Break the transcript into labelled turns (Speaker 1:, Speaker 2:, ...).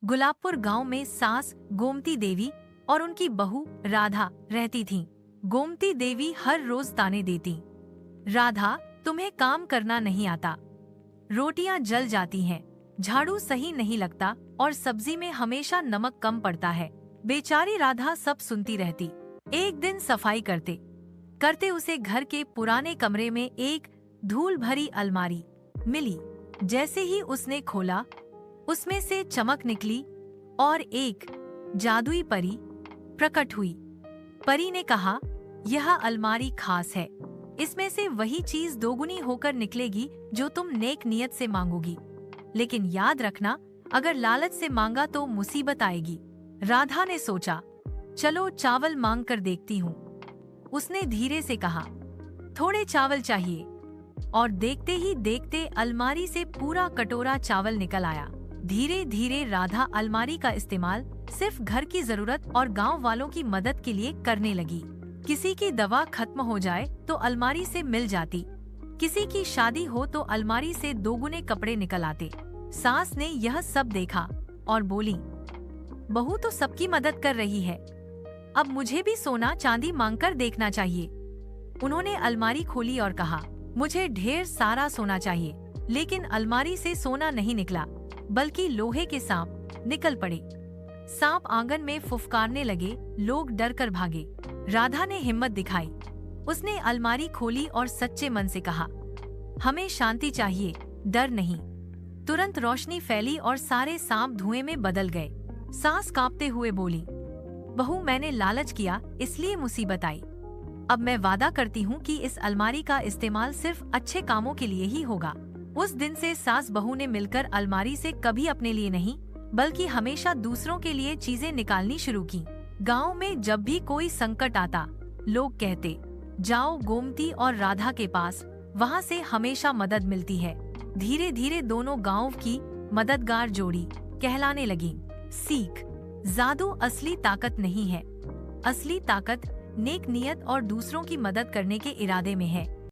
Speaker 1: गुलाबपुर गांव में सास गोमती देवी और उनकी बहू राधा रहती थीं। गोमती देवी हर रोज ताने देती, राधा तुम्हें काम करना नहीं आता, रोटियां जल जाती हैं, झाड़ू सही नहीं लगता और सब्जी में हमेशा नमक कम पड़ता है। बेचारी राधा सब सुनती रहती। एक दिन सफाई करते करते उसे घर के पुराने कमरे में एक धूल भरी अलमारी मिली। जैसे ही उसने खोला, उसमें से चमक निकली और एक जादुई परी प्रकट हुई। परी ने कहा, यह अलमारी खास है, इसमें से वही चीज दोगुनी होकर निकलेगी जो तुम नेक नियत से मांगोगी, लेकिन याद रखना अगर लालच से मांगा तो मुसीबत आएगी। राधा ने सोचा, चलो चावल मांग कर देखती हूँ। उसने धीरे से कहा, थोड़े चावल चाहिए, और देखते ही देखते अलमारी से पूरा कटोरा चावल निकल आया। धीरे धीरे राधा अलमारी का इस्तेमाल सिर्फ घर की जरूरत और गांव वालों की मदद के लिए करने लगी। किसी की दवा खत्म हो जाए तो अलमारी से मिल जाती, किसी की शादी हो तो अलमारी से दोगुने कपड़े निकल आते। सास ने यह सब देखा और बोली, बहू तो सबकी मदद कर रही है, अब मुझे भी सोना चांदी मांगकर देखना चाहिए। उन्होंने अलमारी खोली और कहा, मुझे ढेर सारा सोना चाहिए। लेकिन अलमारी से सोना नहीं निकला, बल्कि लोहे के सांप निकल पड़े। सांप आंगन में फुफकारने लगे, लोग डर कर भागे। राधा ने हिम्मत दिखाई, उसने अलमारी खोली और सच्चे मन से कहा, हमें शांति चाहिए, डर नहीं। तुरंत रोशनी फैली और सारे सांप धुएं में बदल गए। सास कांपते हुए बोली, बहू मैंने लालच किया इसलिए मुसीबत आई। अब मैं वादा करती हूँ कि इस अलमारी का इस्तेमाल सिर्फ अच्छे कामों के लिए ही होगा। उस दिन से सास बहू ने मिलकर अलमारी से कभी अपने लिए नहीं, बल्कि हमेशा दूसरों के लिए चीजें निकालनी शुरू की। गांव में जब भी कोई संकट आता, लोग कहते, जाओ गोमती और राधा के पास, वहाँ से हमेशा मदद मिलती है। धीरे धीरे दोनों गांव की मददगार जोड़ी कहलाने लगी। सीख, जादू असली ताकत नहीं है, असली ताकत नेक नियत और दूसरों की मदद करने के इरादे में है।